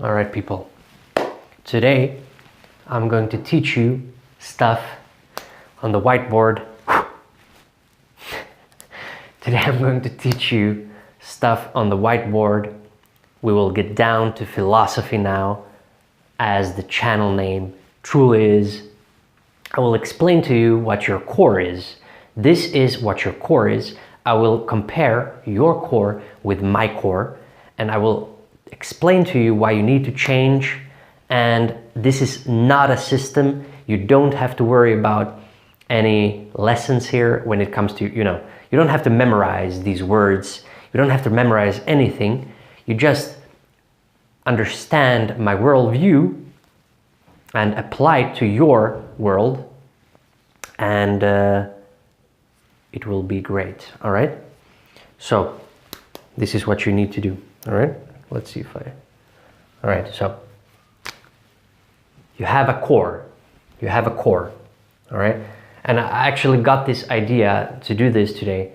All right, people. Today, I'm going to teach you stuff on the whiteboard. Today, I'm going to teach you stuff on the whiteboard. We will get down to philosophy now, as the channel name truly is. I will explain to you what your core is. This is what your core is. I will compare your core with my core, and I will explain to you why you need to change. And this is not a system. You don't have to worry about any lessons here when it comes to, you don't have to memorize these words. You don't have to memorize anything. You just understand my worldview and apply it to your world, and it will be great. All right? So this is what you need to do. All right? Let's see if all right, so you have a core. You have a core. All right? And I actually got this idea to do this today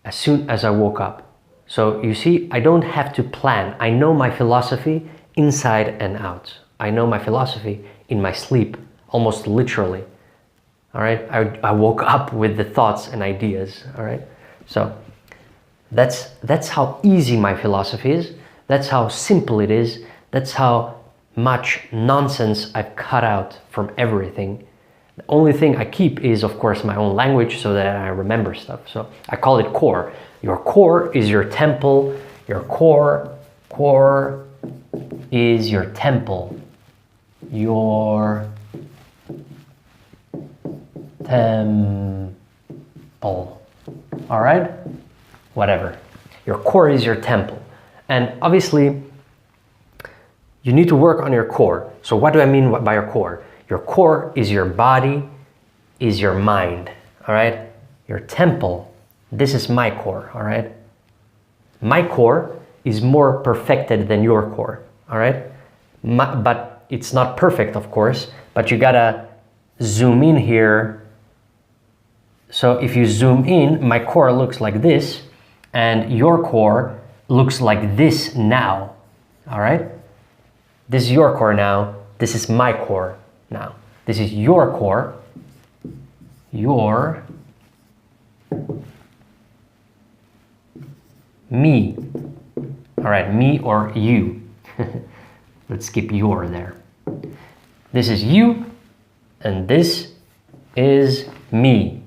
as soon as I woke up. So you see, I don't have to plan. I know my philosophy inside and out. I know my philosophy in my sleep, almost literally. All right? I woke up with the thoughts and ideas. All right? So that's how easy my philosophy is. That's how simple it is. That's how much nonsense I've cut out from everything. The only thing I keep is, of course, my own language so that I remember stuff. So I call it core. Your core is your temple. Your core is your temple. Your temple. All right? Whatever. Your core is your temple. And obviously, you need to work on your core. So what do I mean by your core? Your core is your body, is your mind. All right? Your temple. This is my core. All right? My core is more perfected than your core. All right? But it's not perfect, of course. But you gotta zoom in here. So if you zoom in, my core looks like this, and your core looks like this now. All right? This is your core now. This is my core now. This is your core. Your me. All right, me or you. Let's skip your there. This is you, and this is me.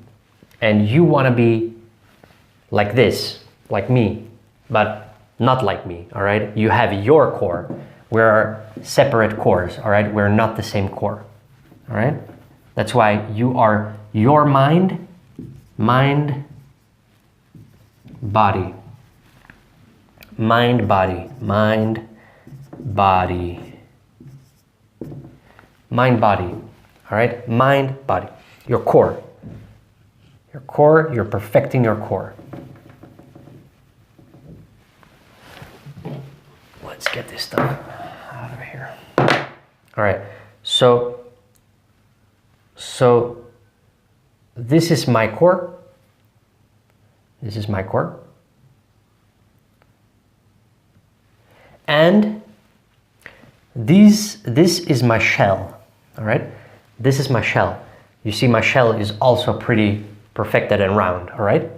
And you want to be like this, like me, but not like me, all right? You have your core. We're separate cores, all right? We're not the same core, all right? That's why you are your mind, body. Mind, body. Mind, body, all right? Mind, body. Your core. Your core, you're perfecting your core. Let's get this stuff out of here. All right, so this is my core. This is my core. And this is my shell, all right? This is my shell. You see, my shell is also pretty perfected and round, all right?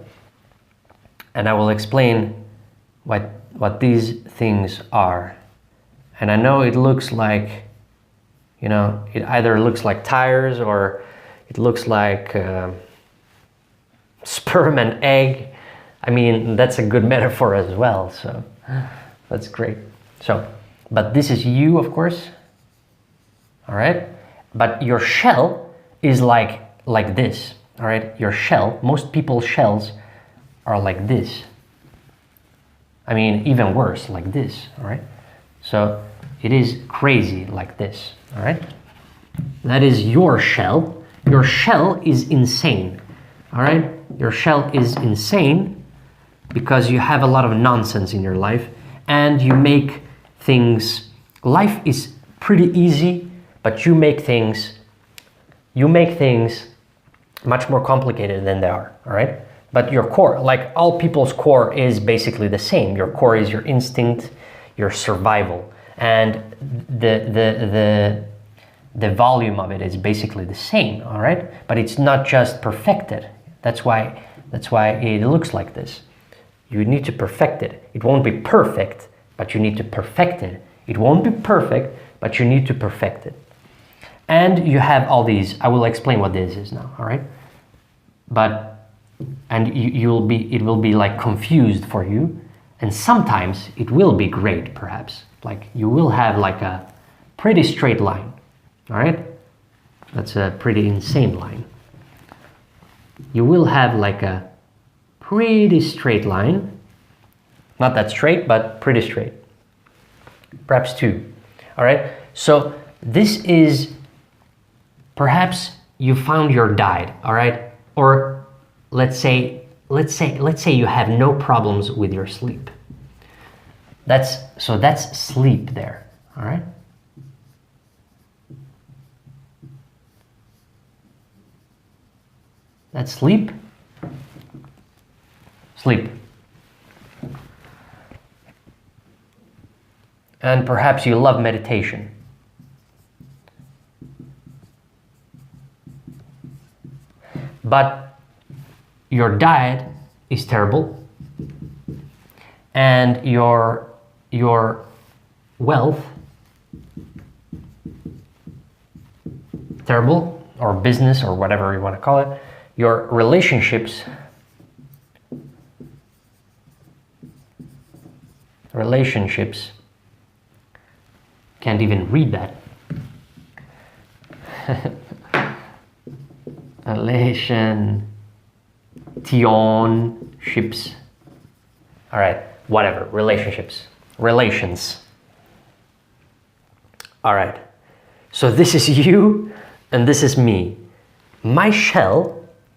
And I will explain what these things are. And I know it looks like, it either looks like tires or it looks like sperm and egg. I mean, that's a good metaphor as well, so that's great. So, but this is you, of course, all right? But your shell is like this, all right? Your shell, most people's shells are like this. I mean, even worse, like this, all right? So it is crazy like this, all right? That is your shell. Your shell is insane, all right? Your shell is insane because you have a lot of nonsense in your life and you make things, life is pretty easy, but you make things much more complicated than they are, all right? But your core, like all people's core, is basically the same. Your core is your instinct, your survival. and the volume of it is basically the same, all right? But it's not just perfected. That's why it looks like this. You need to perfect it. It won't be perfect, but you need to perfect it. It won't be perfect, but you need to perfect it. And you have all these. I will explain what this is now, all right? And it will be like confused for you, and sometimes it will be great, perhaps. Like you will have like a pretty straight line, all right? That's a pretty insane line. You will have like a pretty straight line. Not that straight, but pretty straight. Perhaps two, all right? So this is, perhaps you found your diet, all right? Or let's say you have no problems with your sleep. That's sleep there, all right? That's sleep. Sleep. And perhaps you love meditation. But your diet is terrible, and your wealth terrible, or business, or whatever you want to call it. Your relationships can't even read that. Relationships. All right, whatever. Relations. All right. So this is you, and this is me. My shell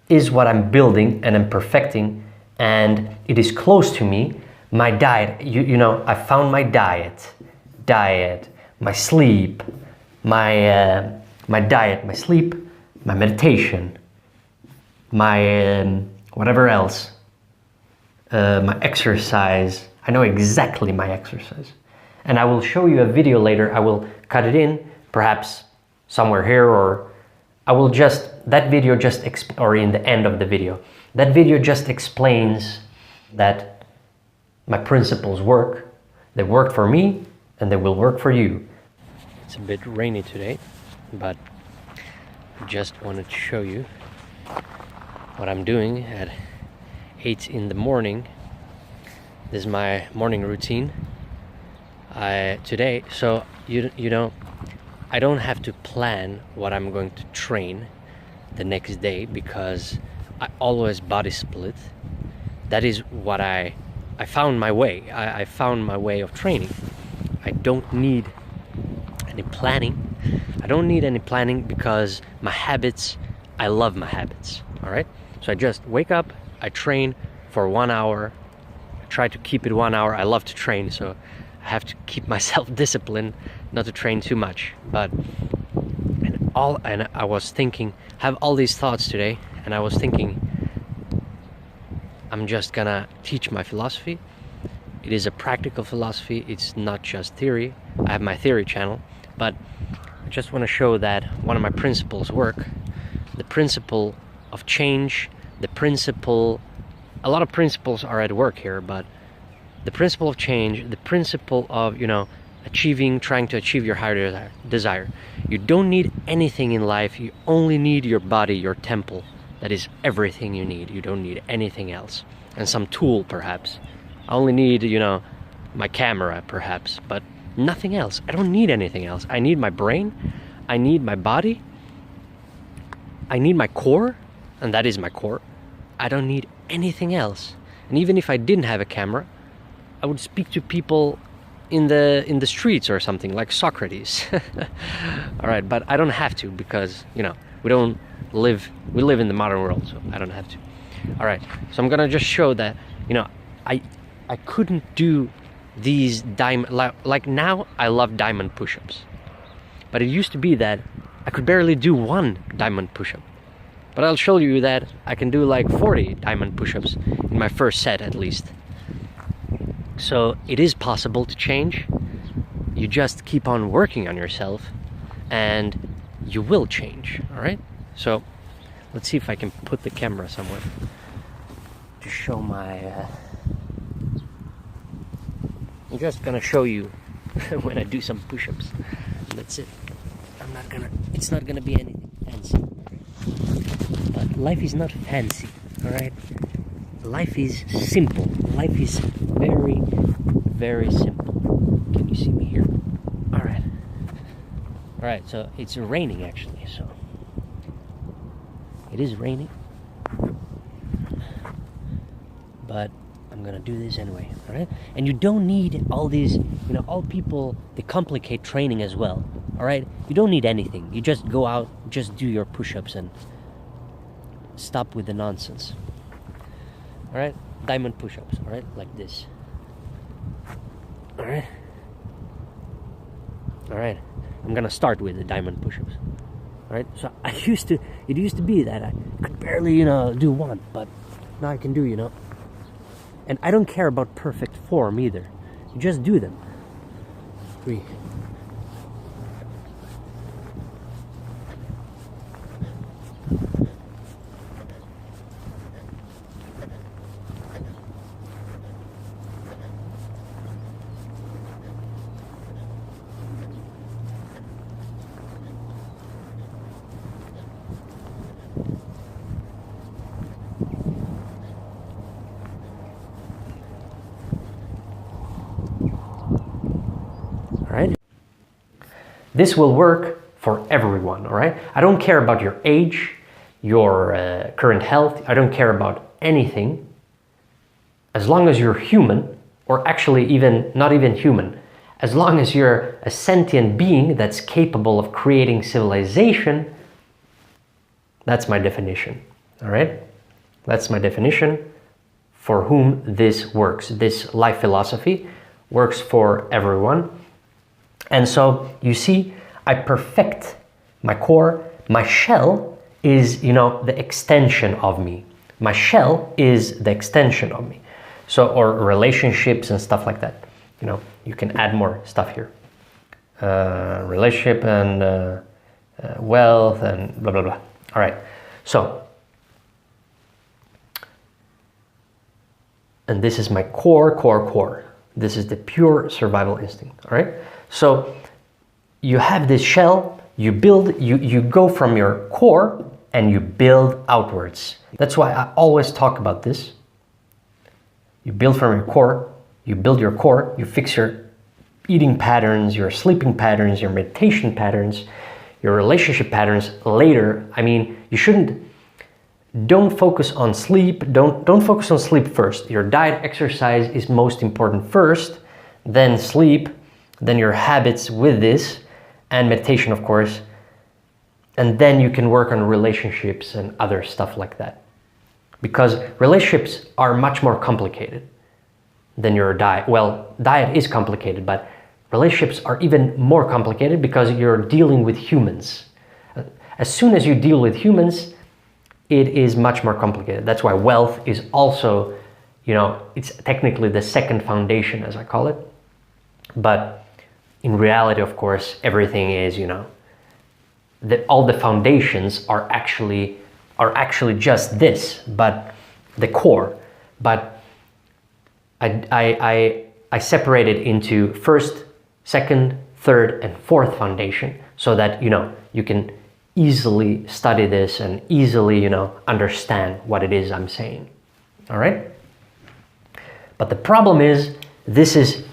is what I'm building and I'm perfecting, and it is close to me. My diet, you know, I found my diet, my sleep, my diet, my sleep, my meditation, my whatever else, my exercise. I know exactly my exercise, and I will show you a video later. I will cut it in, perhaps somewhere here, or I will just, that video just, or in the end of the video, that video just explains that my principles work. They work for me, and they will work for you. It's a bit rainy today, but I just wanted to show you what I'm doing at 8 in the morning. This is my morning routine today. So you know, I don't have to plan what I'm going to train the next day, because I always body split. That is what I found my way. I found my way of training. I don't need any planning. I don't need any planning because my habits, I love my habits, all right? So I just wake up, I train for 1 hour, I try to keep it 1 hour. I love to train, so I have to keep myself disciplined not to train too much. And I was thinking, have all these thoughts today, and I was thinking, I'm just gonna teach my philosophy. It is a practical philosophy. It's not just theory. I have my theory channel, but I just want to show that one of my principles work. The principle of change, a lot of principles are at work here, but the principle of change, the principle of, you know, trying to achieve your higher desire. You don't need anything in life. You only need your body, your temple. That is everything you need. You don't need anything else. And some tool, perhaps. I only need, you know, my camera, perhaps, but nothing else. I don't need anything else. I need my brain. I need my body. I need my core, and that is my core. I don't need anything else. And even if I didn't have a camera, I would speak to people in the streets or something, like Socrates. All right, but I don't have to, because, you know, we live in the modern world, so I don't have to. All right, so I'm gonna just show that, you know, I couldn't do these like now I love diamond push-ups, but it used to be that I could barely do 1 diamond push-up. But I'll show you that I can do like 40 diamond push-ups in my first set at least. So it is possible to change. You just keep on working on yourself and you will change, all right? So let's see if I can put the camera somewhere to show my... I'm just gonna show you when I do some push-ups. That's it. It's not gonna be anything fancy. But life is not fancy, all right? Life is simple. Life is very, very simple. Can you see me here? All right. All right, so it's raining actually, so it is raining. But I'm gonna do this anyway, all right? And you don't need all these, all people, they complicate training as well, all right? You don't need anything. You just go out, just do your push-ups and stop with the nonsense, all right? Diamond push-ups, all right? Like this, all right? All right, I'm gonna start with the diamond push-ups, all right? So it used to be that I could barely, do one, but now I can do, And I don't care about perfect form either. You just do them. 3. Alright? This will work for everyone, alright? I don't care about your age, your current health, I don't care about anything. As long as you're human, or actually not even human, as long as you're a sentient being that's capable of creating civilization, that's my definition, alright? That's my definition for whom this works. This life philosophy works for everyone. And so you see, I perfect my core. My shell is, the extension of me. My shell is the extension of me. So, or relationships and stuff like that. You can add more stuff here. Relationship and wealth and blah, blah, blah. All right. So, and this is my core. This is the pure survival instinct. All right. So you have this shell, you build, you go from your core and you build outwards. That's why I always talk about this. You build from your core, you build your core, you fix your eating patterns, your sleeping patterns, your meditation patterns, your relationship patterns later. I mean, don't focus on sleep, don't focus on sleep first. Your diet, exercise is most important first, then sleep, then your habits with this, and meditation, of course. And then you can work on relationships and other stuff like that. Because relationships are much more complicated than your diet. Well, diet is complicated, but relationships are even more complicated because you're dealing with humans. As soon as you deal with humans, it is much more complicated. That's why wealth is also, it's technically the second foundation, as I call it. But in reality, of course, everything is, all the foundations are actually just this, but the core. But I separate it into first, second, third, and fourth foundation so that, you can easily study this and easily, understand what it is I'm saying. All right? But the problem is, this is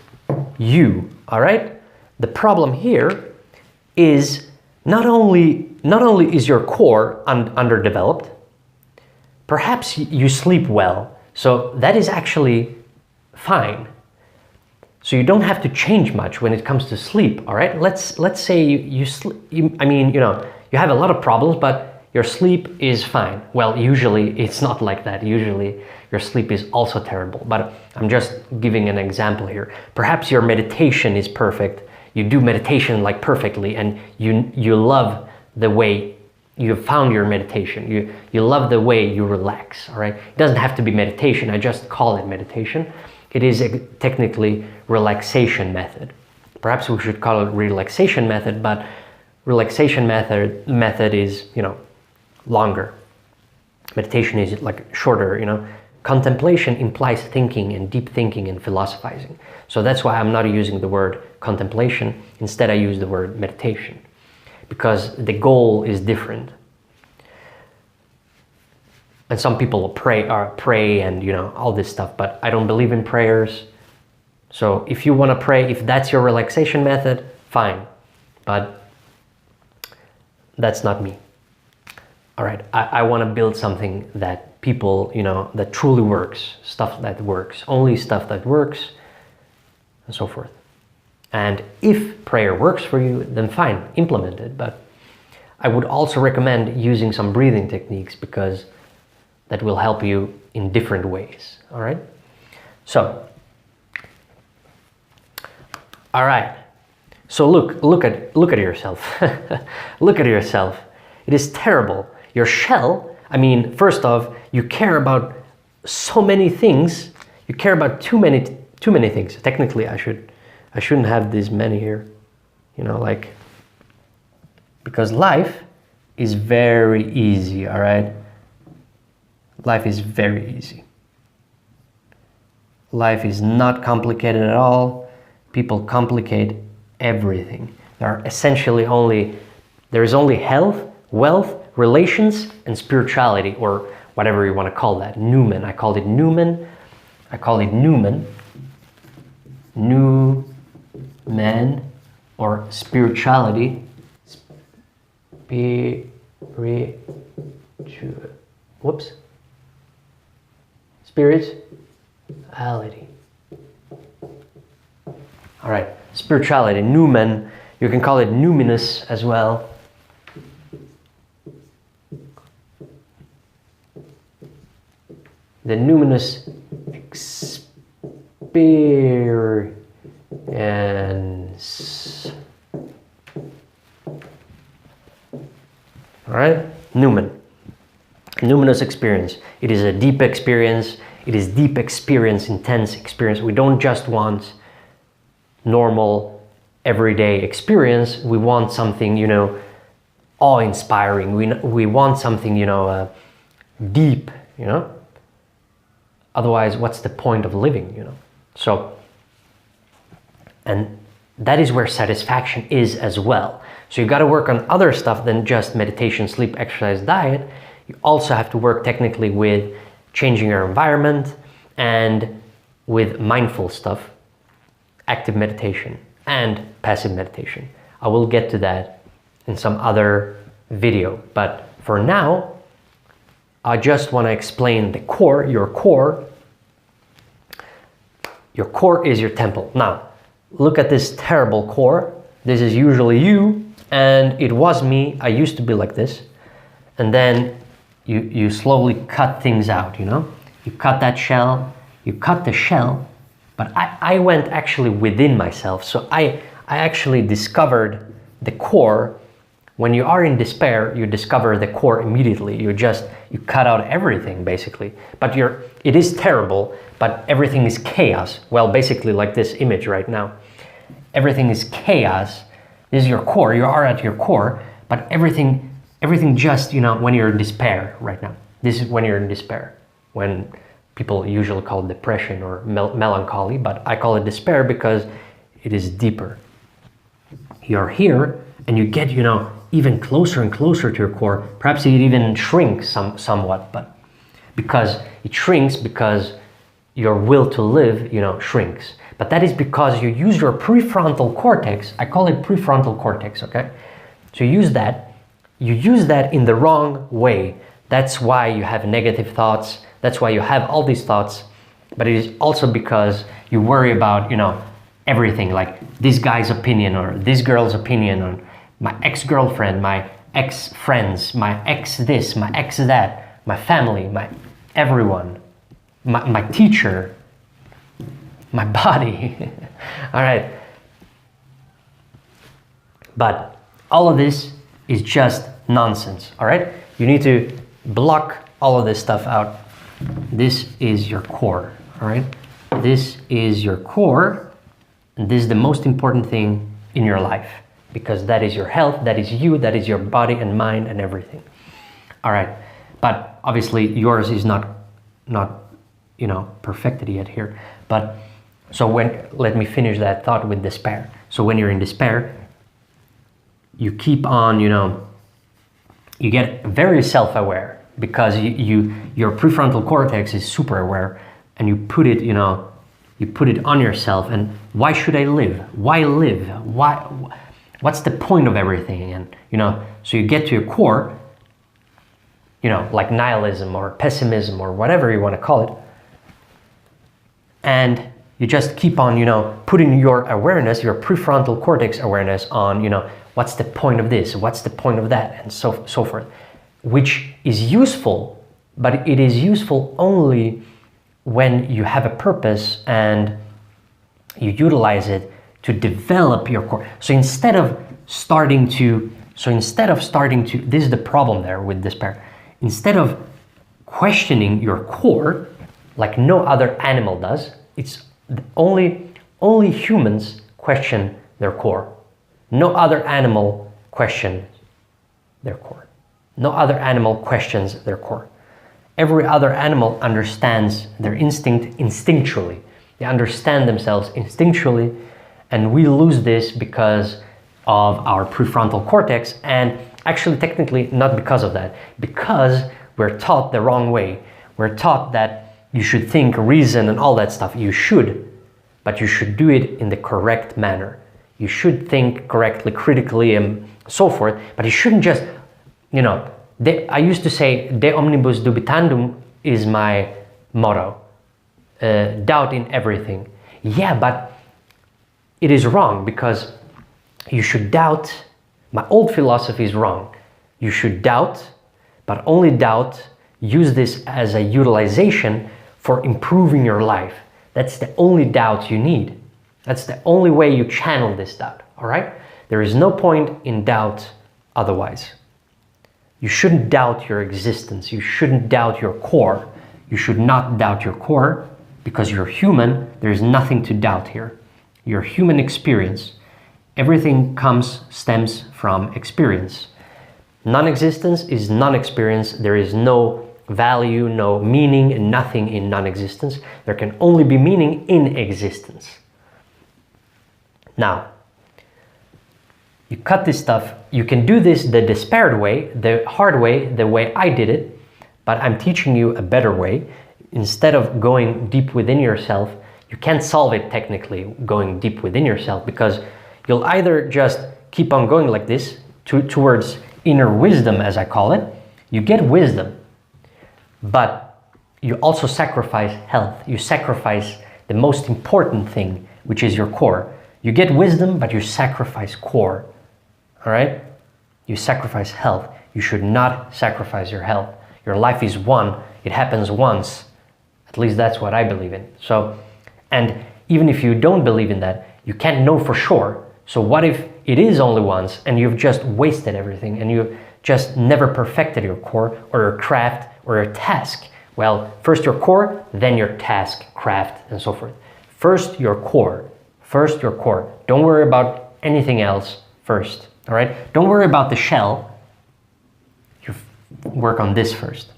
you, all right? The problem here is not only is your core underdeveloped, perhaps you sleep well, so that is actually fine. So you don't have to change much when it comes to sleep, all right? Let's say you have a lot of problems, but your sleep is fine. Well, usually it's not like that. Usually your sleep is also terrible, but I'm just giving an example here. Perhaps your meditation is perfect. You do meditation like perfectly, and you love the way you found your meditation. You love the way you relax, all right? It doesn't have to be meditation. I just call it meditation. It is a technically relaxation method, Perhaps we should call it relaxation method, but relaxation method is, longer. Meditation is like shorter, Contemplation implies thinking and deep thinking and philosophizing. So that's why I'm not using the word contemplation. Instead, I use the word meditation, because the goal is different. And some people pray and all this stuff, but I don't believe in prayers. So if you want to pray, if that's your relaxation method, fine. But that's not me. All right, I want to build something that people, that truly works, stuff that works, only stuff that works, and so forth. And if prayer works for you, then fine, implement it. But I would also recommend using some breathing techniques, because that will help you in different ways. All right? So, all right. So look at yourself. Look at yourself. It is terrible. Your shell, first off, you care about so many things. You care about too many things. Technically, I shouldn't have this many here. Because life is very easy, all right? Life is very easy. Life is not complicated at all. People complicate everything. There is only health, wealth, relations, and spirituality, or whatever you want to call that. Newman. I call it Newman. Newman, or spirituality. Spirituality. All right, spirituality, Newman. You can call it numinous as well. The numinous experience. All right, Newman. Numinous experience. It is a deep experience. It is deep experience, intense experience. We don't just want normal, everyday experience. We want something, awe-inspiring. We want something, deep, Otherwise, what's the point of living, So, and that is where satisfaction is as well. So you got to work on other stuff than just meditation, sleep, exercise, diet. You also have to work technically with changing your environment and with mindful stuff, active meditation and passive meditation. I will get to that in some other video, but for now, I just want to explain the core, your core. Your core is your temple. Now, look at this terrible core. This is usually you, and it was me. I used to be like this. And then you slowly cut things out, You cut that shell, you cut the shell, but I went actually within myself. So I actually discovered the core. When you are in despair, you discover the core immediately. You cut out everything, basically. But it is terrible, but everything is chaos. Well, basically like this image right now. Everything is chaos. This is your core. You are at your core, but everything just, when you're in despair right now. This is when you're in despair. When people usually call it depression or melancholy, but I call it despair because it is deeper. You're here and you get, even closer and closer to your core. Perhaps it even shrinks somewhat, but because it shrinks because your will to live, shrinks. But that is because you use your prefrontal cortex. I call it prefrontal cortex, okay? So you use that in the wrong way. That's why you have negative thoughts. That's why you have all these thoughts. But it is also because you worry about, everything, like this guy's opinion or this girl's opinion, or my ex-girlfriend, my ex-friends, my ex this, my ex that, my family, my everyone, my teacher, my body. All right. But all of this is just nonsense, all right? You need to block all of this stuff out. This is your core, all right? This is your core, And this is the most important thing in your life, because that is your health, that is you, that is your body and mind and everything. All right, but obviously yours is not perfected yet here. But so let me finish that thought with despair. So when you're in despair, you keep on, you get very self-aware, because your prefrontal cortex is super aware, and you put it, you put it on yourself. And why should I live? Why live? What's the point of everything? And so you get to your core, like nihilism or pessimism or whatever you want to call it, and you just keep on, putting your awareness, your prefrontal cortex awareness on, what's the point of this? What's the point of that? And so forth, which is useful, but it is useful only when you have a purpose and you utilize it to develop your core. So instead of starting to, this is the problem there with despair. Instead of questioning your core, like no other animal does, it's only humans question their core. No other animal questions their core. No other animal questions their core. Every other animal understands their instinct instinctually. They understand themselves instinctually, and we lose this because of our prefrontal cortex, and actually technically not because of that, because we're taught the wrong way. We're taught that you should think, reason, and all that stuff. You should, but you should do it in the correct manner. You should think correctly, critically, and so forth, but you shouldn't just, I used to say, de omnibus dubitandum is my motto. Doubt in everything. Yeah, but it is wrong, because you should doubt. My old philosophy is wrong. You should doubt, but only doubt. Use this as a utilization for improving your life. That's the only doubt you need. That's the only way you channel this doubt, all right? There is no point in doubt otherwise. You shouldn't doubt your existence. You shouldn't doubt your core. You should not doubt your core, because you're human. There's nothing to doubt here. Your human experience, everything stems from experience. Non-existence is non-experience. There is no value, no meaning, and nothing in non-existence. There can only be meaning in existence. Now, you cut this stuff. You can do this the despaired way, the hard way, the way I did it, but I'm teaching you a better way. Instead of going deep within yourself, you can't solve it technically going deep within yourself, because you'll either just keep on going like this towards inner wisdom, as I call it. You get wisdom, but you also sacrifice health. You sacrifice the most important thing, which is your core. You get wisdom, but you sacrifice core. All right? You sacrifice health. You should not sacrifice your health. Your life is one. It happens once. At least that's what I believe in. So, and even if you don't believe in that, you can't know for sure. So what if it is only once and you've just wasted everything and you've just never perfected your core or your craft or your task? Well, first your core, then your task, craft, and so forth. First your core. First your core. Don't worry about anything else first. All right? Don't worry about the shell. You work on this first.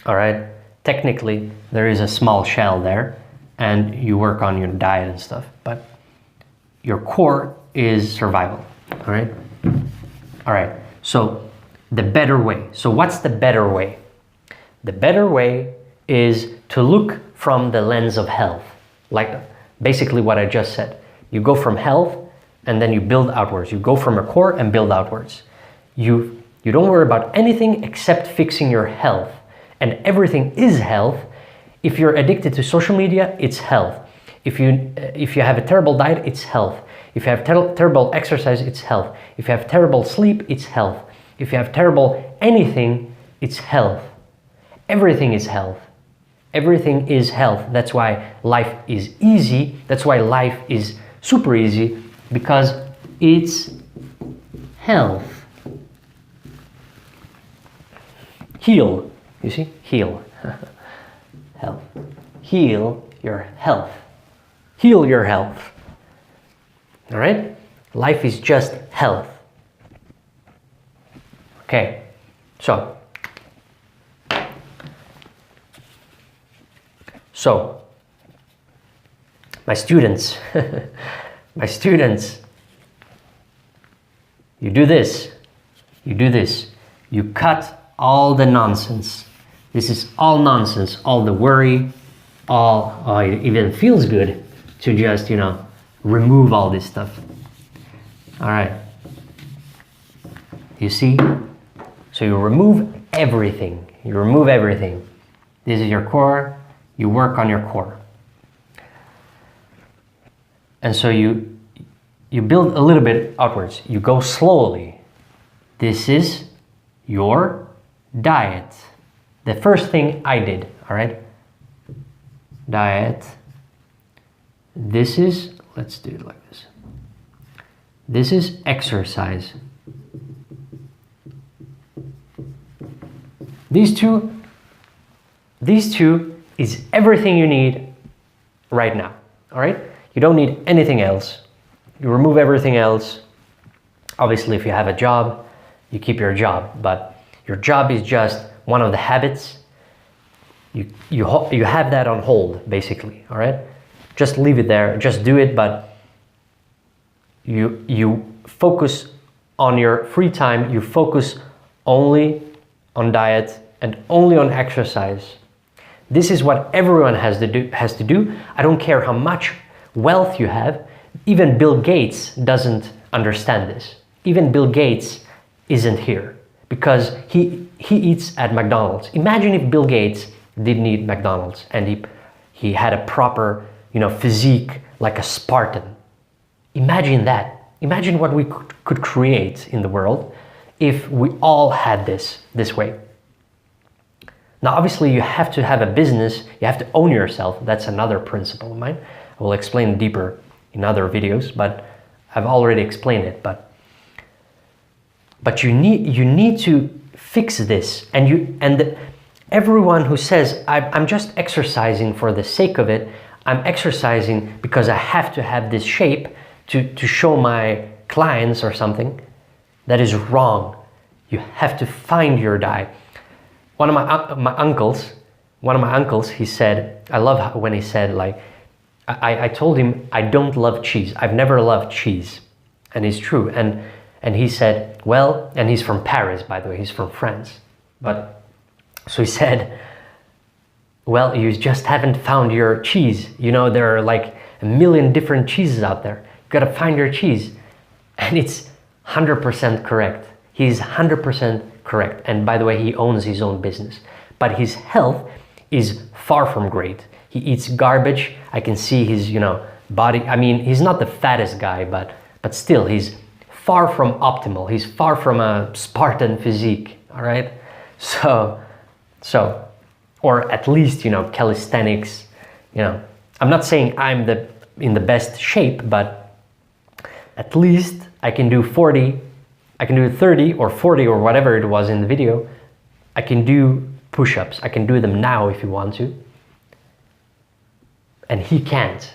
All right? Technically, there is a small shell there, and you work on your diet and stuff, but your core is survival. All right? All right. So the better way. So what's the better way? The better way is to look from the lens of health. Like basically what I just said. You go from health and then you build outwards. You go from a core and build outwards. You don't worry about anything except fixing your health. And everything is health. If you're addicted to social media, it's health. If you have a terrible diet, it's health. If you have terrible exercise, it's health. If you have terrible sleep, it's health. If you have terrible anything, it's health. Everything is health. Everything is health. That's why life is easy. That's why life is super easy, because it's health. Heal. You see? Heal. Health. Heal your health. Heal your health. All right? Life is just health. Okay, so my students, my students, you do this, you cut all the nonsense. This is all nonsense, all the worry, it even feels good to just, remove all this stuff. All right, you see? So you remove everything, This is your core, you work on your core. And so you build a little bit outwards. You go slowly. This is your diet. The first thing I did, all right? Diet. This is, let's do it like this. This is exercise. These two is everything you need right now, all right? You don't need anything else. You remove everything else. Obviously, if you have a job, you keep your job, but your job is just one of the habits. You have that on hold, basically, all right? Just leave it there, just do it, but you focus on your free time, you focus only on diet and only on exercise. This is what everyone has to do. I don't care how much wealth you have. Even Bill Gates doesn't understand this. Even Bill Gates isn't here because he eats at McDonald's. Imagine if Bill Gates didn't eat McDonald's and he had a proper, physique like a Spartan. Imagine that. Imagine what we could create in the world if we all had this way. Now, obviously, you have to have a business. You have to own yourself. That's another principle of mine. I will explain deeper in other videos, but I've already explained it. But you need to fix this. And everyone who says I'm just exercising for the sake of it, I'm exercising because I have to have this shape to show my clients or something, that is wrong. You have to find your diet. One of my uncles, he said, I love when he said, like, I told him I don't love cheese. I've never loved cheese. And it's true. And he said, well, and he's from Paris, by the way, he's from France. But so he said, well, you just haven't found your cheese. There are like a million different cheeses out there. You gotta find your cheese. And it's 100% correct. He's 100% correct. And by the way, he owns his own business. But his health is far from great. He eats garbage. I can see his, body. I mean, he's not the fattest guy, but still, he's far from optimal. He's far from a Spartan physique, all right? So, or at least, calisthenics, I'm not saying I'm in the best shape, but at least I can do 40, I can do 30 or 40 or whatever it was in the video. I can do push-ups. I can do them now if you want to. And he can't,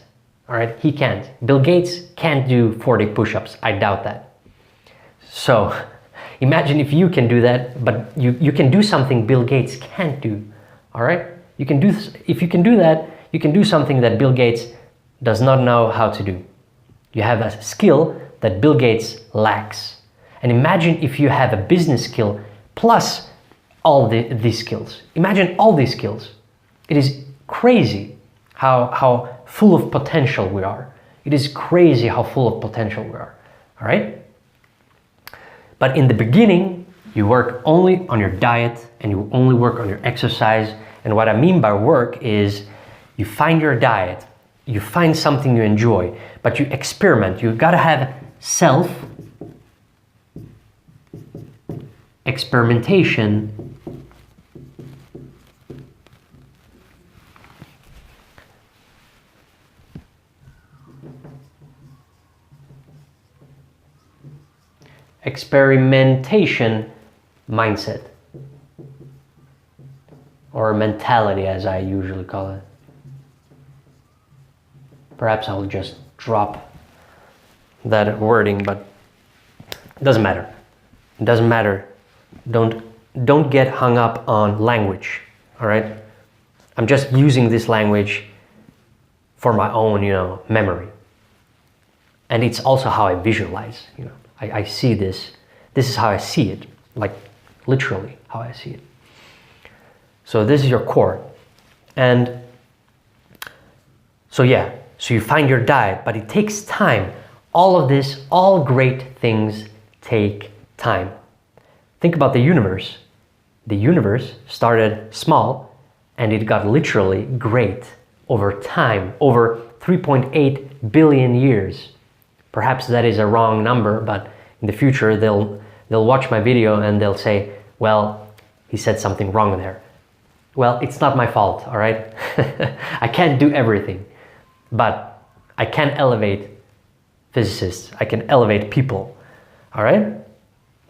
all right? He can't. Bill Gates can't do 40 push-ups. I doubt that. So imagine if you can do that, but you can do something Bill Gates can't do, all right? If you can do that, you can do something that Bill Gates does not know how to do. You have a skill that Bill Gates lacks. And imagine if you have a business skill plus all these skills. Imagine all these skills. It is crazy how full of potential we are. It is crazy how full of potential we are, all right? But in the beginning, you work only on your diet and you only work on your exercise. And what I mean by work is you find your diet, you find something you enjoy, but you experiment. You gotta have experimentation. Experimentation mindset, or mentality as I usually call it. Perhaps I'll just drop that wording, but it doesn't matter. It doesn't matter. Don't get hung up on language, all right? I'm just using this language for my own, memory. And it's also how I visualize, I see this. This is how I see it, like literally how I see it. So this is your core. And so yeah, so you find your diet, but it takes time. All of this, all great things take time. Think about the universe. The universe started small and it got literally great over time, over 3.8 billion years. Perhaps that is a wrong number, but in the future they'll watch my video and they'll say, well, he said something wrong there. Well, it's not my fault, all right? I can't do everything, but I can elevate physicists. I can elevate people, all right?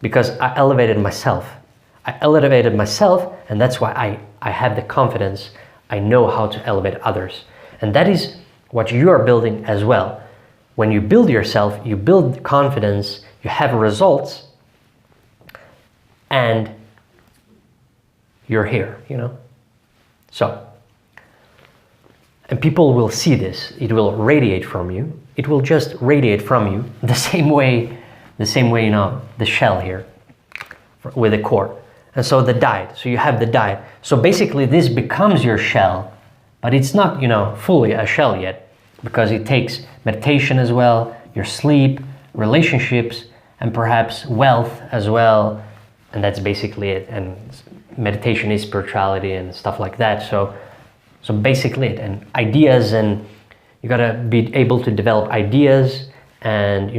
Because I elevated myself. I elevated myself, and that's why I have the confidence. I know how to elevate others. And that is what you are building as well. When you build yourself, you build confidence, you have results, and you're here, So, and people will see this. It will radiate from you. It will just radiate from you the same way, the shell here with the core. And so the diet, so you have the diet. So basically this becomes your shell, but it's not, fully a shell yet, because it takes meditation as well, your sleep, relationships, and perhaps wealth as well. And that's basically it. And meditation is spirituality and stuff like that. So basically it. And ideas, and you gotta be able to develop ideas and,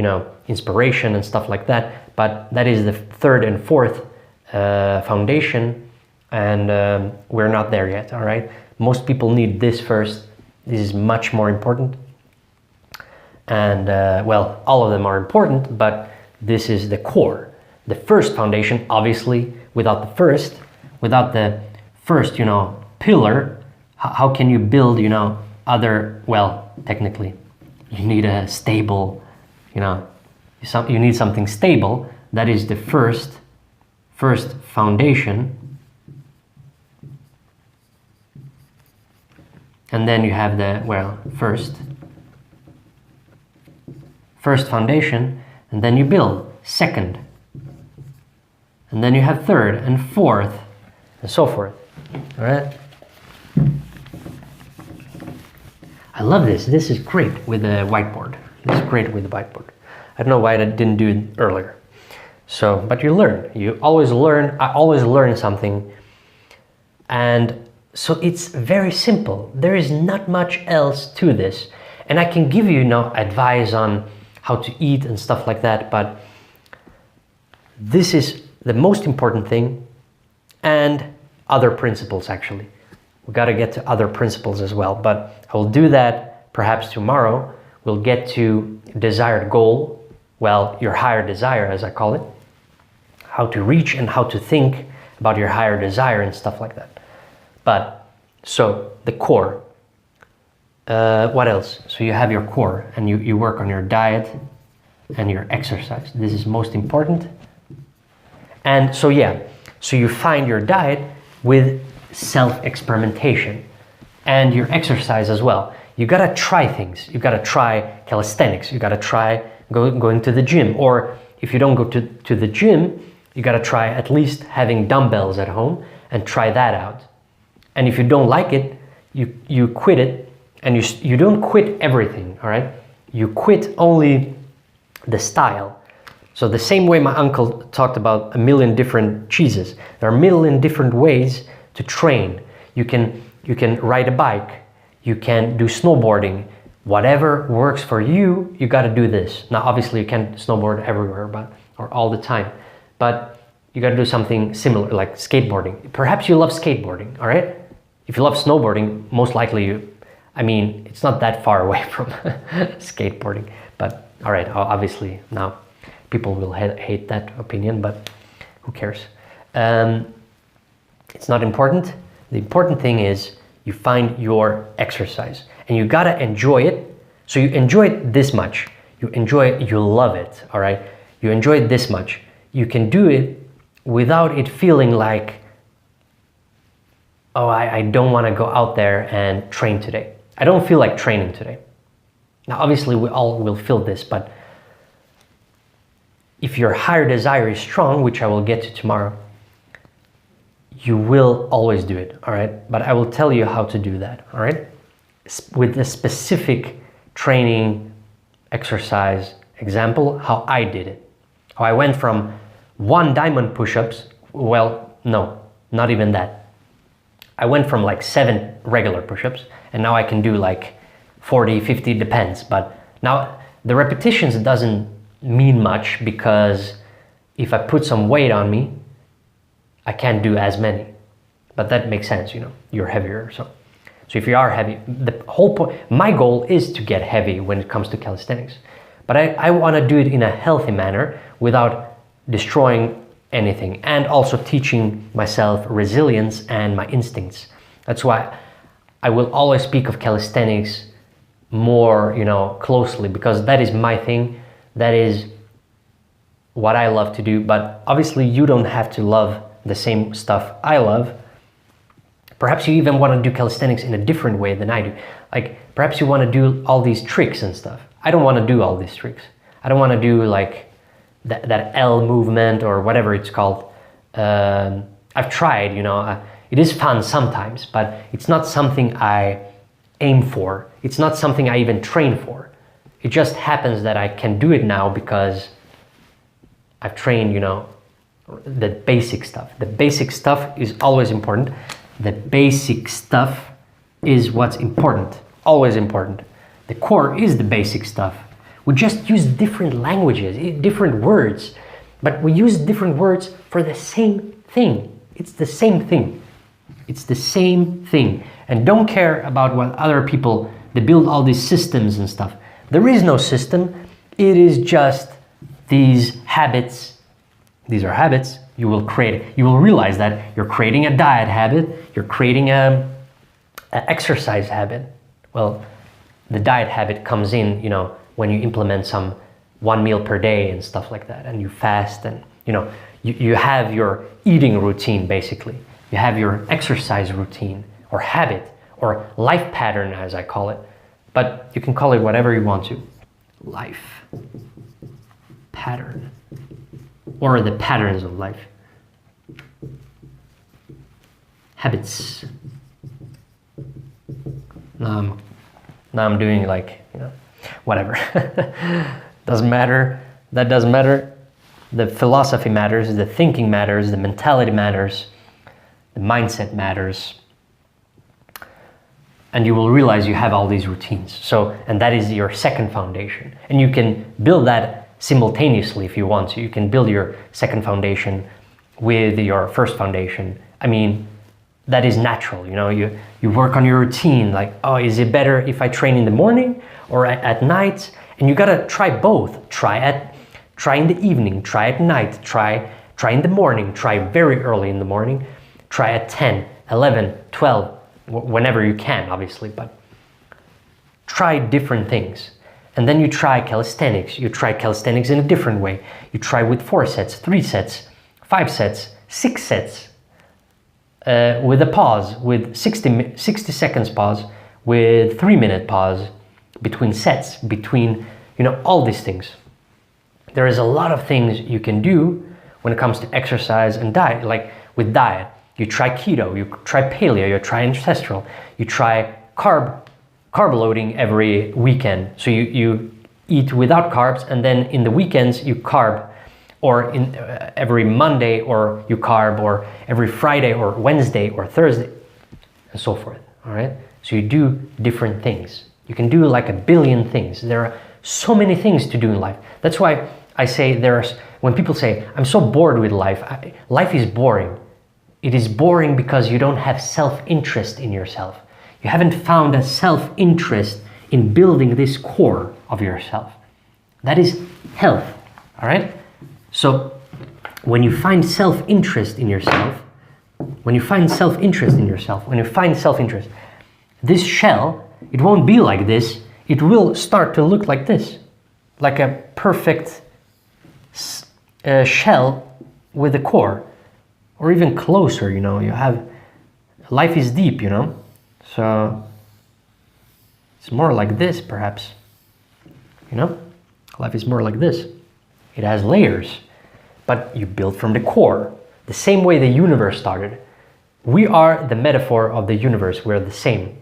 inspiration and stuff like that. But that is the third and fourth foundation, and we're not there yet, all right? Most people need this first. This is much more important. And well, all of them are important, but this is the core. The first foundation, obviously, without the first pillar, how can you build, other, well, technically, you need a stable, you need something stable. That is the first foundation. And then you have the, first foundation, and then you build second. And then you have third and fourth, and so forth. All right? I love this. This is great with the whiteboard. This is great with the whiteboard. I don't know why I didn't do it earlier. So, but you learn. You always learn. I always learn something. And so it's very simple. There is not much else to this. And I can give you, advice on how to eat and stuff like that, but this is the most important thing, and other principles actually. We got to get to other principles as well, but I will do that perhaps tomorrow. We'll get to desired goal, well, your higher desire as I call it, how to reach and how to think about your higher desire and stuff like that. But, so, the core. What else? So you have your core, and you work on your diet and your exercise. This is most important. And so so you find your diet with self-experimentation and your exercise as well. You gotta try things. You gotta try calisthenics. You gotta try going to the gym. Or if you don't go to the gym, you gotta try at least having dumbbells at home and try that out. And if you don't like it, you quit it, and you don't quit everything, all right? You quit only the style. So the same way my uncle talked about a million different cheeses, there are a million different ways to train. You can ride a bike, you can do snowboarding, whatever works for you, you got to do this. Now obviously you can't snowboard everywhere, or all the time, but you got to do something similar, like skateboarding. Perhaps you love skateboarding, all right? If you love snowboarding, most likely it's not that far away from skateboarding, but all right, obviously now people will hate that opinion, but who cares? It's not important. The important thing is you find your exercise, and you gotta enjoy it. So you enjoy it this much. you enjoy it, you love it, all right? You enjoy it this much. You can do it without it feeling like, oh, I don't want to go out there and train today. I don't feel like training today. Now, obviously, we all will feel this, but if your higher desire is strong, which I will get to tomorrow, you will always do it, all right? But I will tell you how to do that, all right? With a specific training exercise example, how I did it. How I went from 1 diamond push-ups, well, no, not even that. I went from like 7 regular push-ups, and now I can do like 40, 50, depends. But now the repetitions doesn't mean much, because if I put some weight on me, I can't do as many. But that makes sense, you know, you're heavier. So if you are heavy, the whole point, my goal is to get heavy when it comes to calisthenics. But I want to do it in a healthy manner without destroying anything, and also teaching myself resilience and my instincts. That's why I will always speak of calisthenics more, you know, closely, because that is my thing. That is what I love to do. But obviously you don't have to love the same stuff I love. Perhaps you even want to do calisthenics in a different way than I do. Like perhaps you want to do all these tricks and stuff. I don't want to do all these tricks. I don't want to do like that L movement or whatever it's called. I've tried, you know, it is fun sometimes, but it's not something I aim for. It's not something I even train for. It just happens that I can do it now because I've trained, you know, the basic stuff. The basic stuff is always important. The basic stuff is what's important, always important. The core is the basic stuff. We just use different languages, different words, but we use different words for the same thing. It's the same thing. It's the same thing. And don't care about what other people, they build all these systems and stuff. There is no system. It is just these habits. These are habits you will create. You will realize that you're creating a diet habit. You're creating an exercise habit. Well, the diet habit comes in, you know, when you implement some 1 meal per day and stuff like that, and you fast, and you know, you have your eating routine basically. You have your exercise routine or habit or life pattern, as I call it. But you can call it whatever you want to. Life pattern, or the patterns of life. Habits. Now I'm doing like, you know, whatever. Doesn't matter. That doesn't matter. The philosophy matters, the thinking matters, the mentality matters, the mindset matters. And you will realize you have all these routines. So, and that is your second foundation. And you can build that simultaneously if you want to. You can build your second foundation with your first foundation. I mean, that is natural, you know, you work on your routine, like, oh, is it better if I train in the morning or at night? And you gotta try both. Try in the evening, try at night, try in the morning, try very early in the morning, try at 10, 11, 12, whenever you can, obviously, but try different things. And then you try calisthenics. You try calisthenics in a different way. You try with 4 sets, 3 sets, 5 sets, 6 sets, with a pause, with 60 seconds pause, with 3-minute pause between sets, between, you know, all these things. There is a lot of things you can do when it comes to exercise and diet. Like with diet, you try keto, you try paleo, you try ancestral, you try carb loading every weekend. So you eat without carbs, and then in the weekends you carb, or in every Monday, or you carb, or every Friday or Wednesday or Thursday, and so forth. All right. So you do different things. You can do like a billion things. There are so many things to do in life. That's why I say when people say, I'm so bored with life, life is boring. It is boring because you don't have self-interest in yourself. You haven't found a self-interest in building this core of yourself. That is health, all right? So when you find self-interest in yourself, this shell, it won't be like this. It will start to look like this. like a perfect shell with a core, or even closer, you know. You have, life is deep, you know, so it's more like this, perhaps, you know. Life is more like this. It has layers, but you build from the core, the same way the universe started. We are the metaphor of the universe. We're the same.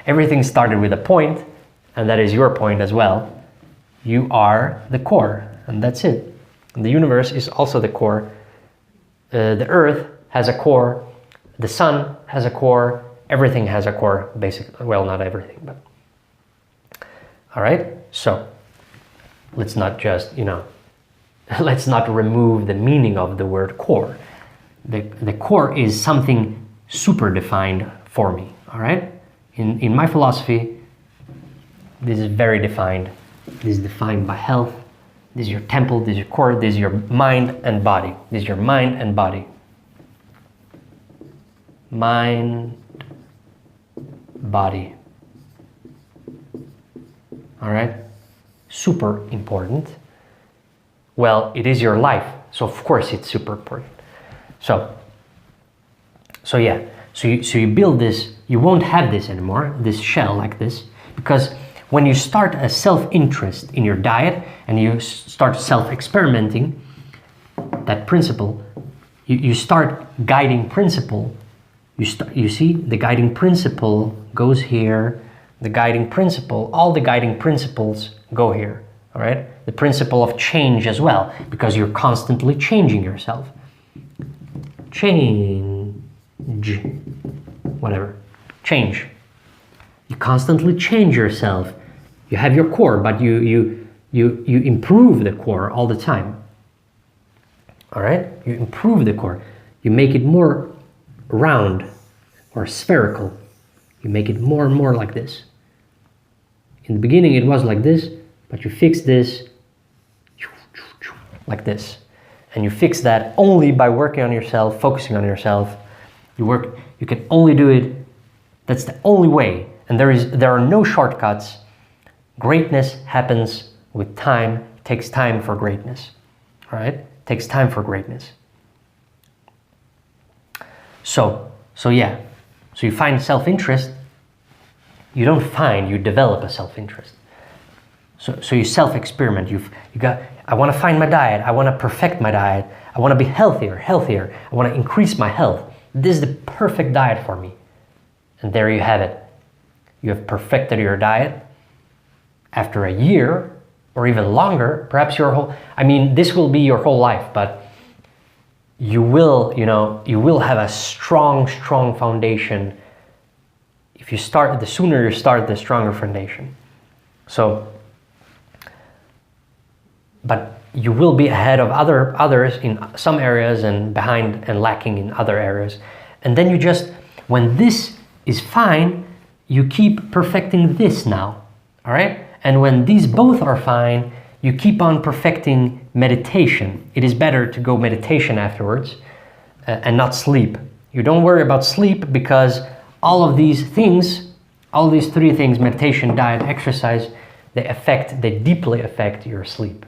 Everything started with a point, and that is your point as well. You are the core, and that's it. And the universe is also the core. The earth has a core. The sun has a core. Everything has a core, basically. Well, not everything, but... All right, so let's not just, you know, let's not remove the meaning of the word core. The core is something super defined for me, all right? In my philosophy, this is very defined. This is defined by health. This is your temple, this is your core, this is your mind and body. This is your mind and body. Mind, body. All right? Super important. Well, it is your life, so of course it's super important. So yeah, so you build this. You won't have this anymore, this shell like this, because when you start a self-interest in your diet and you start self-experimenting, that principle, you start guiding principle. You see, the guiding principle goes here. The guiding principle, all the guiding principles go here. All right, the principle of change as well, because you're constantly changing yourself. Change, whatever, change. You constantly change yourself. You have your core, but you improve the core all the time. All right, you improve the core. You make it more round or spherical. You make it more and more like this. In the beginning, it was like this. But you fix this like this, and you fix that only by working on yourself, focusing on yourself. You can only do it. That's the only way, and there are no shortcuts. Greatness happens with time. It takes time for greatness. All right, it takes time for greatness. So yeah, so you find self-interest. You don't find, you develop a self-interest. So you self-experiment. You got, I want to find my diet. I want to perfect my diet. I want to be healthier. I want to increase my health. This is the perfect diet for me. And there you have it. You have perfected your diet. After a year or even longer, perhaps your whole, I mean, this will be your whole life, but you will, you know, you will have a strong foundation. If you start, the sooner you start, the stronger foundation. So, but you will be ahead of others in some areas and behind and lacking in other areas. And then you just, when this is fine, you keep perfecting this now, all right? And when these both are fine, you keep on perfecting meditation. It is better to go meditation afterwards and not sleep. You don't worry about sleep because all of these things, all these three things, meditation, diet, exercise, they deeply affect your sleep.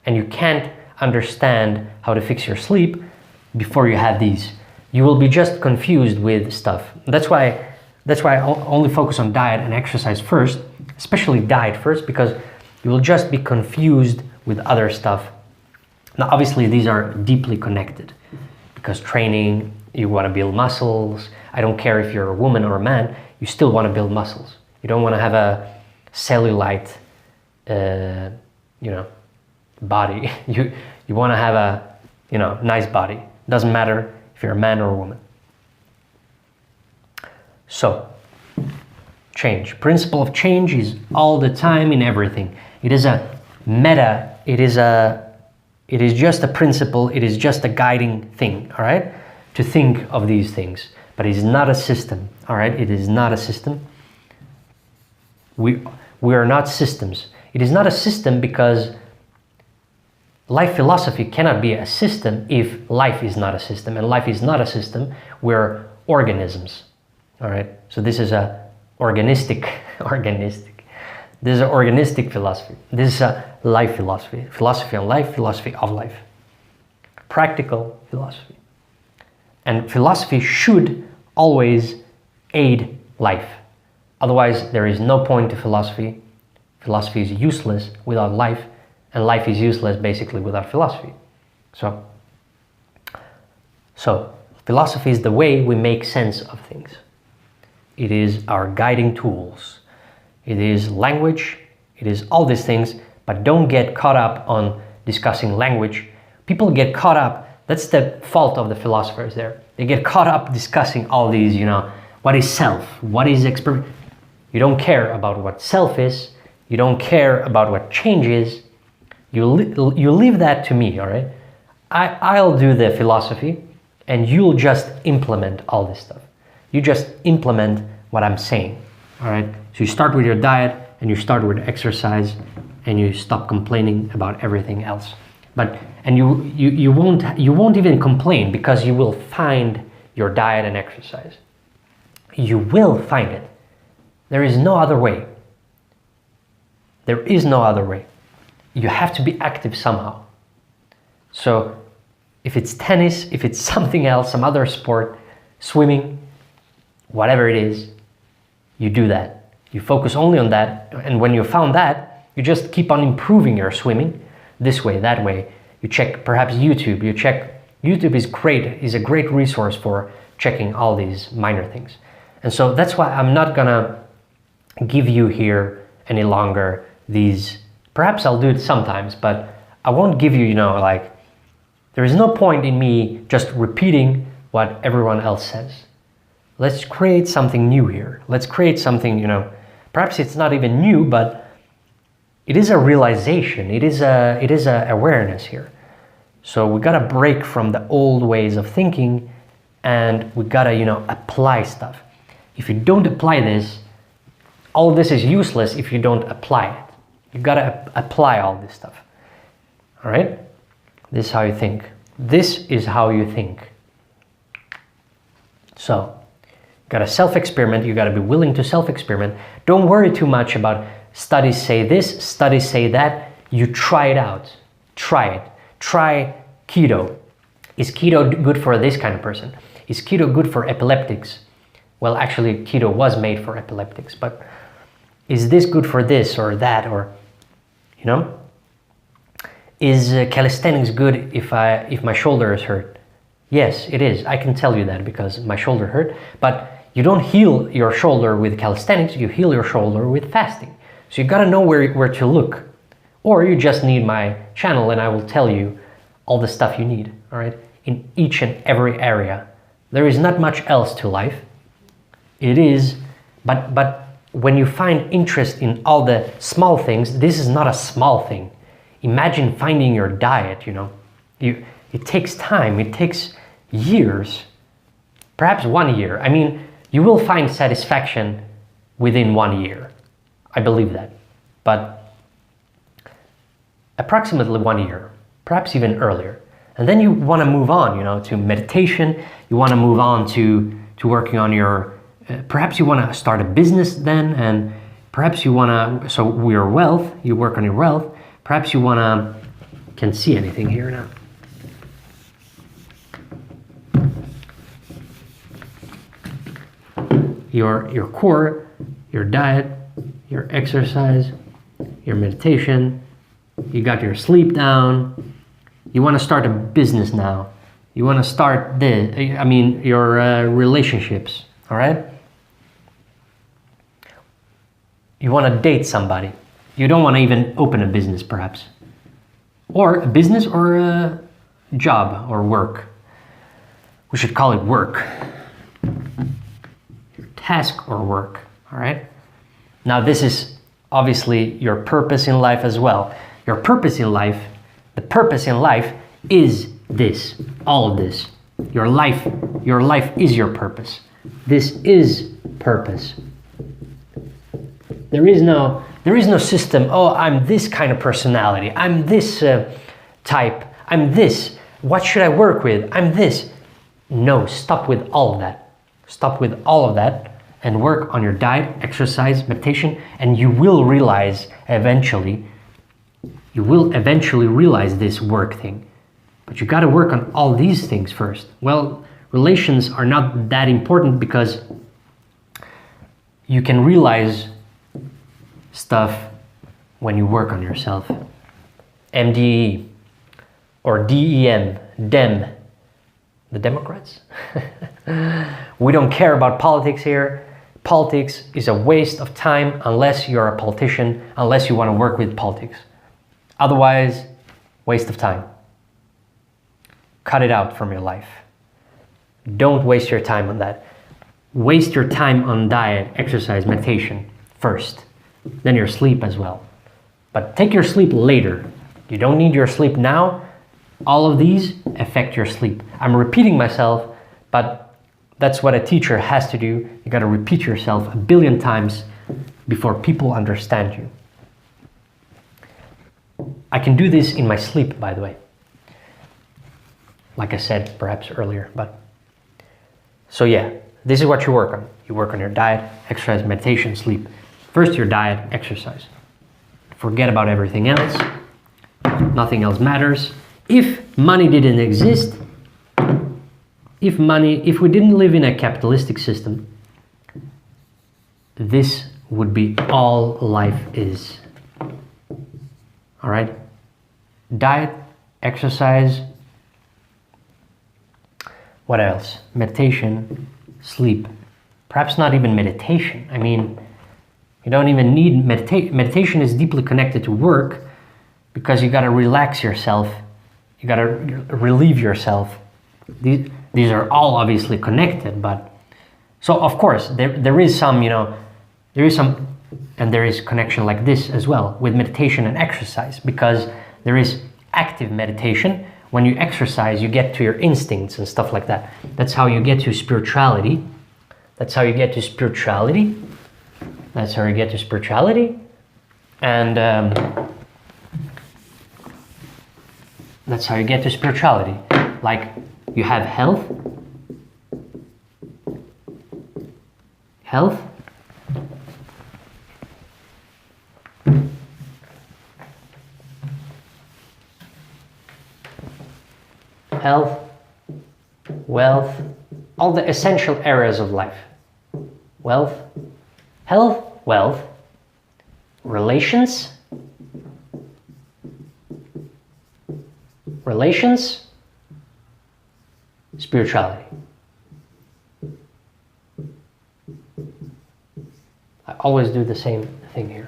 And you can't understand how to fix your sleep before you have these. You will be just confused with stuff. That's why I only focus on diet and exercise first, especially diet first, because you will just be confused with other stuff. Now, obviously, these are deeply connected because training, you want to build muscles. I don't care if you're a woman or a man, you still want to build muscles. You don't want to have a cellulite, body. You want to have a, nice body. Doesn't matter if you're a man or a woman. So, change. Principle of change is all the time in everything. It is a meta. It is just a principle. It is just a guiding thing. All right, to think of these things, but it is not a system. All right, it is not a system. We are not systems. It is not a system because life philosophy cannot be a system if life is not a system, and life is not a system. We're organisms. All right, so this is a organistic This is an organistic philosophy. This is a life philosophy. Philosophy on life, philosophy of life. Practical philosophy. And philosophy should always aid life. Otherwise, there is no point to philosophy. Philosophy is useless without life, and life is useless basically without philosophy. So philosophy is the way we make sense of things. It is our guiding tools. It is language. It is all these things, but don't get caught up on discussing language. People get caught up. That's the fault of the philosophers there. They get caught up discussing all these, what is self? What is experience? You don't care about what self is. You don't care about what change is. You leave that to me, all right? I'll do the philosophy, and you'll just implement all this stuff. You just implement what I'm saying, all right? So you start with your diet, and you start with exercise, and you stop complaining about everything else. And you won't even complain, because you will find your diet and exercise. You will find it. There is no other way. There is no other way. You have to be active somehow. So if it's tennis, if it's something else, some other sport, swimming, whatever it is, you do that. You focus only on that, and when you found that, you just keep on improving your swimming, this way, that way. You check perhaps YouTube. YouTube is a great resource for checking all these minor things. And so that's why I'm not gonna give you here any longer these, perhaps I'll do it sometimes, but I won't give you, there is no point in me just repeating what everyone else says. Let's create something new here. Let's create something, perhaps it's not even new, but it is a realization. It is a awareness here. So we gotta break from the old ways of thinking, and we gotta, apply stuff. If you don't apply this, all this is useless if you don't apply it. You gotta apply all this stuff. All right? This is how you think. This is how you think. So, you gotta self-experiment. You gotta be willing to self-experiment. Don't worry too much about studies say this, studies say that. You try it out. Try it. Try keto. Is keto good for this kind of person? Is keto good for epileptics? Well, actually, keto was made for epileptics, but is this good for this or that, or, Is calisthenics good if my shoulder is hurt? Yes, it is. I can tell you that because my shoulder hurt, but you don't heal your shoulder with calisthenics, you heal your shoulder with fasting. So you gotta know where to look. Or you just need my channel and I will tell you all the stuff you need, all right? In each and every area. There is not much else to life. It is, but when you find interest in all the small things, this is not a small thing. Imagine finding your diet, it takes time, it takes years, perhaps 1 year. I mean, you will find satisfaction within 1 year. I believe that, but approximately 1 year, perhaps even earlier. And then you want to move on, to meditation. You want to move on to working on your, perhaps you want to start a business then, and perhaps you want to, so your wealth, you work on your wealth. Perhaps you want to, can see anything here now. Your core, your diet, your exercise, your meditation, you got your sleep down. You want to start a business now. You want to start your relationships, all right? You want to date somebody. You don't want to even open a business, perhaps. Or a business or a job or work. We should call it work. Your task or work, all right? Now this is obviously your purpose in life as well. Your purpose in life, the purpose in life is this, all of this. Your life is your purpose. This is purpose. There is no system, oh, I'm this kind of personality, I'm this type, I'm this, what should I work with, I'm this. No, stop with all of that. Stop with all of that and work on your diet, exercise, meditation, and you will eventually realize this work thing. But you got to work on all these things first. Well, relations are not that important because you can realize stuff when you work on yourself. MDE or DEM, DEM, the Democrats. We don't care about politics here. Politics is a waste of time unless you're a politician, unless you want to work with politics. Otherwise, waste of time. Cut it out from your life. Don't waste your time on that. Waste your time on diet, exercise, meditation first, then your sleep as well. But take your sleep later. You don't need your sleep now. All of these affect your sleep. I'm repeating myself, but that's what a teacher has to do. You got to repeat yourself 1 billion times before people understand you. I can do this in my sleep, by the way. Like I said, perhaps earlier, but so yeah, this is what you work on. You work on your diet, exercise, meditation, sleep. First your diet, exercise. Forget about everything else. Nothing else matters. If money didn't exist, if we didn't live in a capitalistic system, this would be all life is. All right? Diet, exercise, what else? Meditation, sleep. Perhaps not even meditation. I mean, you don't even need meditation. Meditation is deeply connected to work because you got to relax yourself. You got to relieve yourself. These are all obviously connected, but so of course there is some, and there is connection like this as well with meditation and exercise, because there is active meditation. When you exercise, you get to your instincts and stuff like that. That's how you get to spirituality. That's how you get to spirituality. That's how you get to spirituality. And that's how you get to spirituality. Like you have health. Health. Health, wealth, all the essential areas of life. Wealth, health, wealth, relations, spirituality. I always do the same thing here.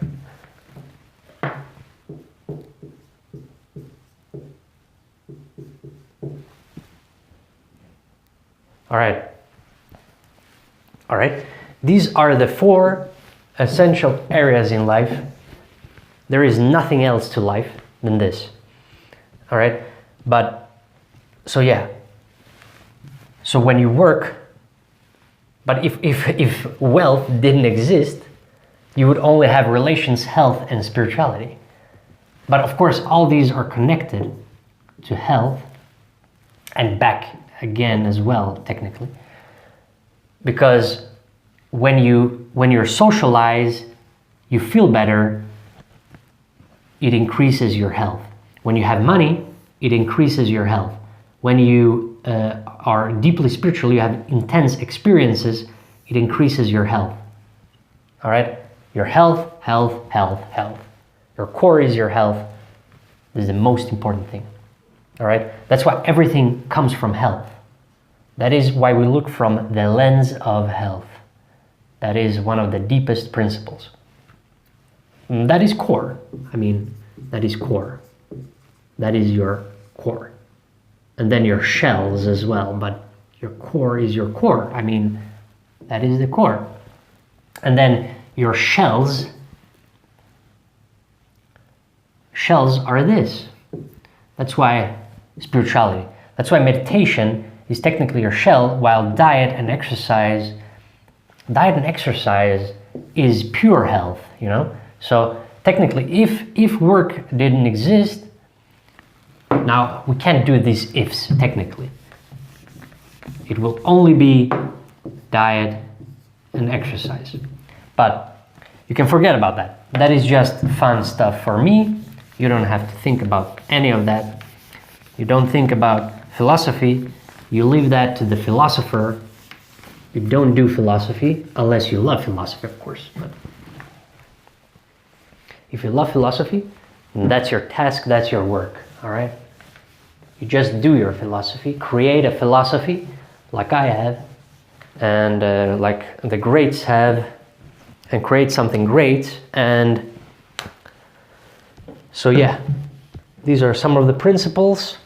All right. These are the 4 essential areas in life. There is nothing else to life than this. All right. But so yeah. So when you work, but if wealth didn't exist, you would only have relations, health, and spirituality. But of course, all these are connected to health and back again as well, technically, because when you're socialized, you feel better, it increases your health. When you have money, it increases your health. When you are deeply spiritual, you have intense experiences, it increases your health. All right, your health. Your core is your health. This is the most important thing. All right, that's why everything comes from health. That is why we look from the lens of health. That is one of the deepest principles. That is core. I mean, that is core. That is your core. And then your shells as well, but your core is your core. I mean, that is the core. And then your shells are this. That's why spirituality. That's why meditation is technically your shell, while diet and exercise is pure health, So technically, if work didn't exist, now we can't do these ifs technically. It will only be diet, and exercise. But you can forget about that. That is just fun stuff for me. You don't have to think about any of that. You don't think about philosophy. You leave that to the philosopher. You don't do philosophy unless you love philosophy, of course. But if you love philosophy, that's your task, that's your work, all right? You just do your philosophy, create a philosophy like I have, and like the greats have, and create something great. And so yeah, these are some of the principles.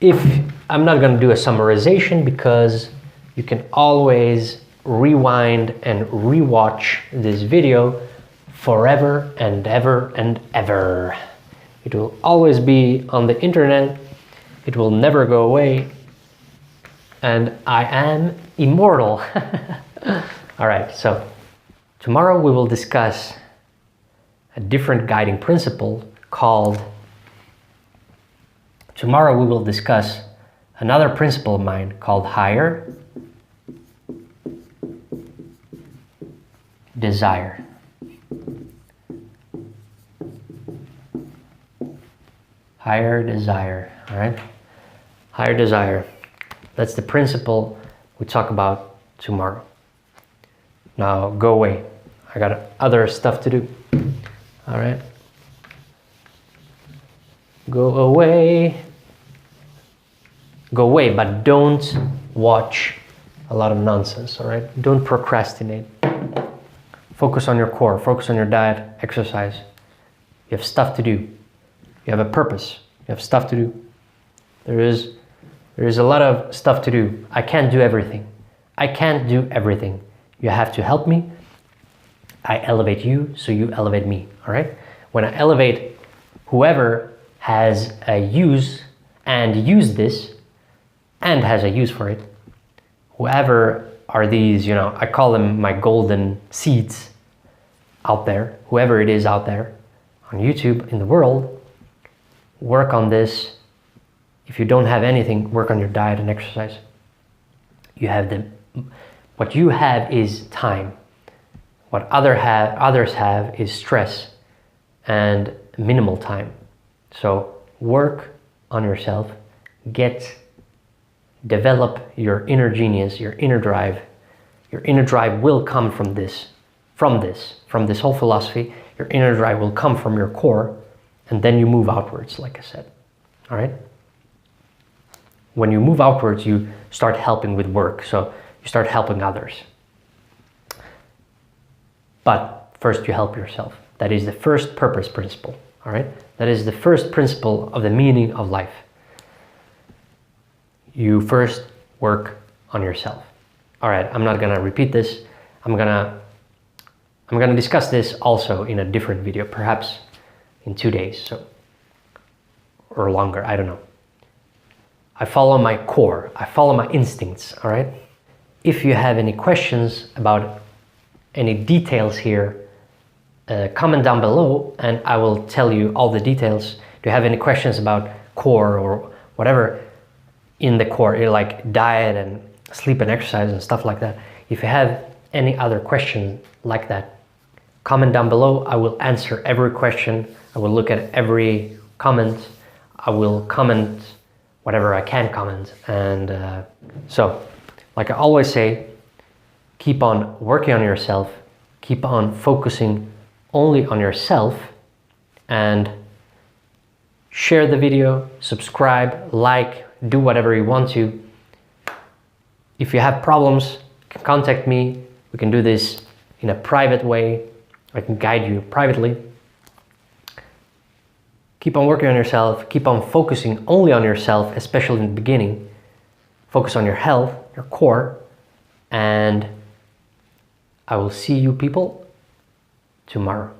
If I'm not going to do a summarization, because you can always rewind and rewatch this video forever and ever and ever. It will always be on the internet. It will never go away. And I am immortal. All right, so tomorrow we will discuss a different guiding principle called... Tomorrow we will discuss another principle of mine called higher desire. Higher desire, all right? Higher desire. That's the principle we talk about tomorrow. Now go away. I got other stuff to do. All right? Go away. Go away, but don't watch a lot of nonsense, all right? Don't procrastinate. Focus on your core. Focus on your diet, exercise. You have stuff to do. You have a purpose. You have stuff to do. There is a lot of stuff to do. I can't do everything. I can't do everything. You have to help me. I elevate you, so you elevate me, all right? When I elevate whoever has a use and use this and has a use for it, whoever are these, you know, I call them my golden seeds out there, whoever it is out there on YouTube in the world, work on this. If you don't have anything, work on your diet and exercise. You have what you have is time. What others have is stress and minimal time. So work on yourself, develop your inner genius, your inner drive. Your inner drive will come from this whole philosophy. Your inner drive will come from your core, and then you move outwards, like I said, all right? When you move outwards, you start helping with work, so you start helping others. But first you help yourself. That is the first purpose principle, all right? That is the first principle of the meaning of life. You first work on yourself. All right, I'm not gonna repeat this. I'm gonna discuss this also in a different video, perhaps in 2 days, so, or longer, I don't know. I follow my core, I follow my instincts, all right? If you have any questions about any details here, comment down below and I will tell you all the details. Do you have any questions about core or whatever in the core, like diet and sleep and exercise and stuff like that? If you have any other question like that, comment down below. I will answer every question. I will look at every comment. I will comment whatever I can comment. And so, like I always say, keep on working on yourself, keep on focusing only on yourself, and share the video, subscribe, like, do whatever you want to. If you have problems, contact me. We can do this in a private way. I can guide you privately. Keep on working on yourself, keep on focusing only on yourself, especially in the beginning. Focus on your health, your core, and I will see you people tomorrow.